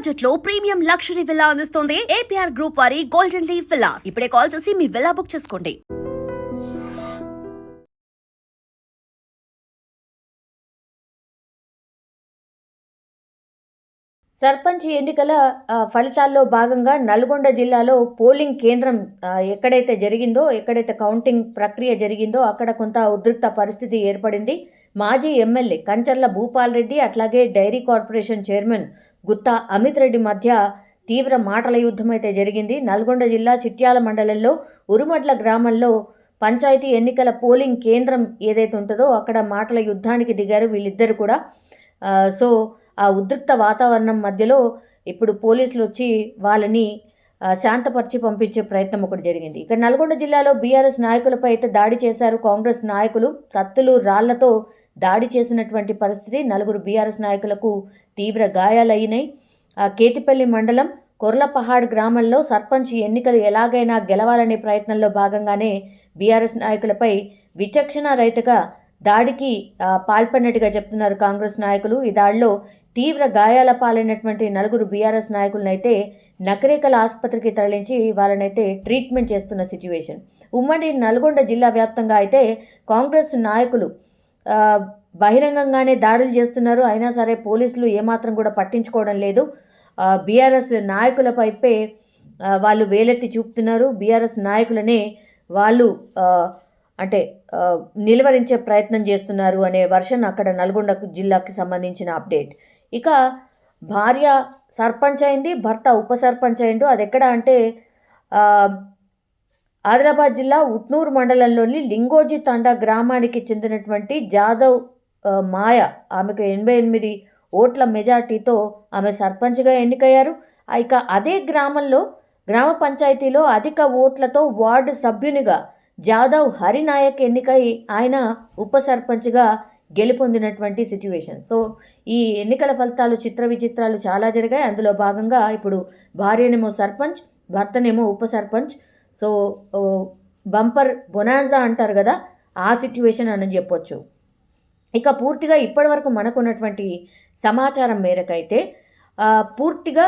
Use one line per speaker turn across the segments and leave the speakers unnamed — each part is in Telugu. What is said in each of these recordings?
బడ్జెట్ లో ప్రీమియం లగ్జరీ విల్లా అందిస్తోంది ఏపీఆర్ గ్రూప్ వారి గోల్డెన్ లీఫ్ విల్లాస్. ఇప్పుడే కాల్ చేసి మీ విల్లా బుక్ చేసుకోండి.
సర్పంచ్ ఎన్నికల ఫలితాల్లో భాగంగా నల్గొండ జిల్లాలో పోలింగ్ కేంద్రం ఎక్కడైతే కౌంటింగ్ ప్రక్రియ జరిగిందో అక్కడ కొంత ఉద్రిక్త పరిస్థితి ఏర్పడింది. మాజీ ఎమ్మెల్యే కంచర్ల భూపాల్ రెడ్డి అట్లాగే dairy corporation chairman Gutha Amit Reddy మధ్య తీవ్ర మాటల యుద్ధం అయితే జరిగింది. నల్గొండ జిల్లా చిట్యాల మండలంలో ఉరుమడ్ల గ్రామంలో పంచాయతీ ఎన్నికల పోలింగ్ కేంద్రం ఏదైతే ఉంటుందో అక్కడ మాటల యుద్ధానికి దిగారు వీళ్ళిద్దరు కూడా. సో ఆ ఉద్రిక్త వాతావరణం మధ్యలో ఇప్పుడు పోలీసులు వచ్చి వాళ్ళని శాంతపరిచి పంపించే ప్రయత్నం ఒకటి జరిగింది. ఇక నల్గొండ జిల్లాలో బీఆర్ఎస్ నాయకులపై అయితే దాడి చేశారు కాంగ్రెస్ నాయకులు. కత్తులు రాళ్లతో దాడి చేసినటువంటి పరిస్థితి. 4 బీఆర్ఎస్ నాయకులకు తీవ్ర గాయాలయ్యాయి. కేతిపల్లి మండలం కొర్లపహాడ్ గ్రామంలో సర్పంచ్ ఎన్నికలు ఎలాగైనా గెలవాలనే ప్రయత్నంలో భాగంగానే బీఆర్ఎస్ నాయకులపై విచక్షణ రహితంగా దాడికి పాల్పడినట్టుగా చెప్తున్నారు కాంగ్రెస్ నాయకులు. ఈ దాడిలో తీవ్ర గాయాల పాలైనటువంటి 4 బీఆర్ఎస్ నాయకులనైతే నకరేకల్ ఆసుపత్రికి తరలించి వాళ్ళనైతే ట్రీట్మెంట్ చేస్తున్న సిచ్యువేషన్. ఉమ్మడి నల్గొండ జిల్లా వ్యాప్తంగా అయితే కాంగ్రెస్ నాయకులు బహిరంగంగానే దాడులు చేస్తున్నారు. అయినా సరే పోలీసులు ఏమాత్రం కూడా పట్టించుకోవడం లేదు. బీఆర్ఎస్ నాయకులపైపే వాళ్ళు వేలెత్తి చూపుతున్నారు. బీఆర్ఎస్ నాయకులనే వాళ్ళు నిలువరించే ప్రయత్నం చేస్తున్నారు అనే వర్షన్ అక్కడ నల్గొండ జిల్లాకి సంబంధించిన అప్డేట్. ఇక భార్య సర్పంచ్ అయింది, భర్త ఉప సర్పంచ్ అయిండు. అది ఎక్కడ అంటే ఆదిలాబాద్ జిల్లా ఉట్నూరు మండలంలోని లింగోజీ తండా గ్రామానికి చెందినటువంటి జాదవ్ మాయ, ఆమెకు 88 ఓట్ల మెజార్టీతో ఆమె సర్పంచ్గా ఎన్నికయ్యారు. ఇక అదే గ్రామ పంచాయతీలో అధిక ఓట్లతో వార్డు సభ్యునిగా జాదవ్ హరినాయక్ ఎన్నికై ఆయన ఉప సర్పంచ్గా గెలుపొందినటువంటి సిచ్యువేషన్. సో ఈ ఎన్నికల ఫలితాలు చిత్ర విచిత్రాలు చాలా జరిగాయి. అందులో భాగంగా ఇప్పుడు భార్యనేమో సర్పంచ్, భర్తనేమో ఉప సర్పంచ్. సో బంపర్ బొనాన్జా అంటారు కదా, ఆ సిచ్యువేషన్ అని చెప్పొచ్చు. ఇక పూర్తిగా ఇప్పటివరకు మనకున్నటువంటి సమాచారం మేరకైతే పూర్తిగా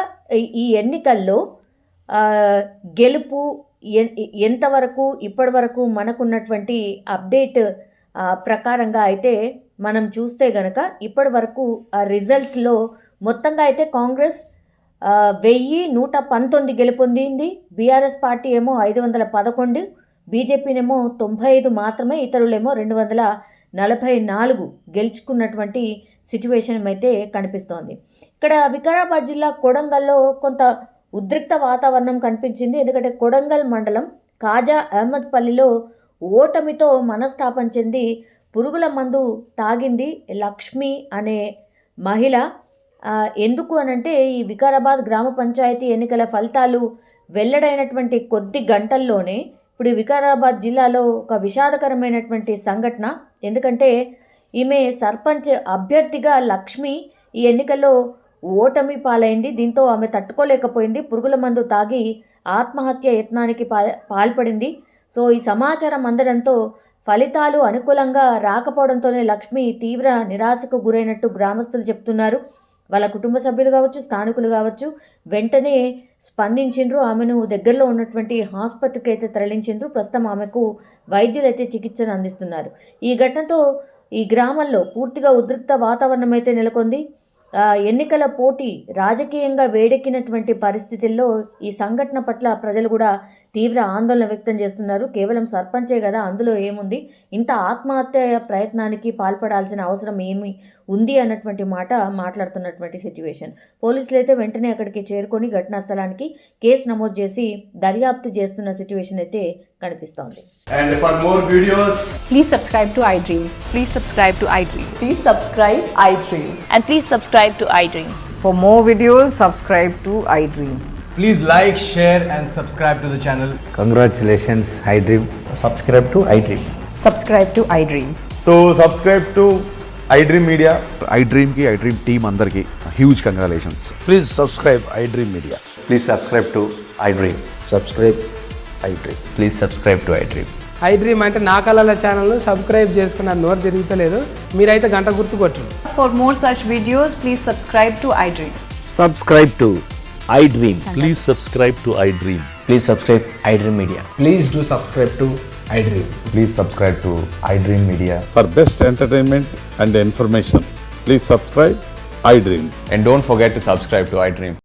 ఈ ఎన్నికల్లో గెలుపు ఎంతవరకు ఇప్పటివరకు మనకున్నటువంటి అప్డేట్ ప్రకారంగా అయితే మనం చూస్తే గనక ఇప్పటి వరకు రిజల్ట్స్లో మొత్తంగా అయితే కాంగ్రెస్ 1119 గెలుపొందింది. బీఆర్ఎస్ పార్టీ ఏమో 511, బీజేపీనేమో 95 మాత్రమే, ఇతరులేమో 244 గెలుచుకున్నటువంటి సిచ్యువేషన్ అయితే కనిపిస్తోంది. ఇక్కడ వికారాబాద్ జిల్లా కొడంగల్లో కొంత ఉద్రిక్త వాతావరణం కనిపించింది. ఎందుకంటే కొడంగల్ మండలం కాజా అహ్మద్పల్లిలో ఓటమితో మనస్తాపం చెంది పురుగుల మందు తాగింది లక్ష్మి అనే మహిళ. ఎందుకు అనంటే ఈ వికారాబాద్ గ్రామ పంచాయతీ ఎన్నికల ఫలితాలు వెల్లడైనటువంటి కొద్ది గంటల్లోనే ఇప్పుడు వికారాబాద్ జిల్లాలో ఒక విషాదకరమైనటువంటి సంఘటన. ఎందుకంటే ఈమె సర్పంచ్ అభ్యర్థిగా లక్ష్మి ఈ ఎన్నికల్లో ఓటమి పాలైంది. దీంతో ఆమె తట్టుకోలేకపోయింది, పురుగుల మందు తాగి ఆత్మహత్య యత్నానికి పాల్పడింది. సో ఈ సమాచారం అందడంతో ఫలితాలు అనుకూలంగా రాకపోవడంతోనే లక్ష్మి తీవ్ర నిరాశకు గురైనట్టు గ్రామస్తులు చెప్తున్నారు. వాళ్ళ కుటుంబ సభ్యులు కావచ్చు, స్థానికులు కావచ్చు వెంటనే స్పందించిండ్రు. ఆమెను దగ్గరలో ఉన్నటువంటి ఆసుపత్రికి అయితే తరలించిండ్రు. ప్రస్తుతం ఆమెకు వైద్యులు అయితే చికిత్సను అందిస్తున్నారు. ఈ ఘటనతో ఈ గ్రామంలో పూర్తిగా ఉద్రిక్త వాతావరణం అయితే నెలకొంది. ఎన్నికల పోటీ రాజకీయంగా వేడెక్కినటువంటి పరిస్థితుల్లో ఈ సంఘటన పట్ల ప్రజలు కూడా తీవ్ర ఆందోళన వ్యక్తం చేస్తున్నారు. కేవలం సర్పంచే కదా, అందులో ఏముంది, ఇంత ఆత్మహత్య ప్రయత్నానికి పాల్పడాల్సిన అవసరం ఏమి ఉంది అన్నటువంటి మాట మాట్లాడుతున్నటువంటి సిచ్యువేషన్. పోలీసులు అయితే వెంటనే అక్కడికి చేరుకొని ఘటనా స్థలానికి కేసు నమోదు చేసి దర్యాప్తు చేస్తున్న సిచ్యువేషన్ అయితే కనిపిస్తోంది.
And for more videos,
please subscribe to iDream. Please subscribe to iDream.
Please subscribe iDream.
And please subscribe to iDream.
For more videos, subscribe to iDream.
please like, share and subscribe to the channel.
Congratulations, iDream.
Subscribe to iDream.
Subscribe to iDream.
So subscribe to iDream Media.
iDream team andarki huge congratulations.
Please subscribe iDream Media.
Please subscribe to iDream.
Subscribe iDream.
Please subscribe to iDream.
iDream అంటే నా కళల ఛానల్ను సబ్స్క్రైబ్ చేసుకున్న నోరు తిరుగుతలేదు, మీరైతే గంట గుర్తు కొట్టండి.
For more such videos, please subscribe to iDream.
Subscribe to iDream.
Please subscribe to iDream.
Please subscribe iDream Media.
Please do subscribe to iDream.
Please subscribe to iDream Media.
For best entertainment and information, please subscribe iDream.
And don't forget to subscribe to iDream.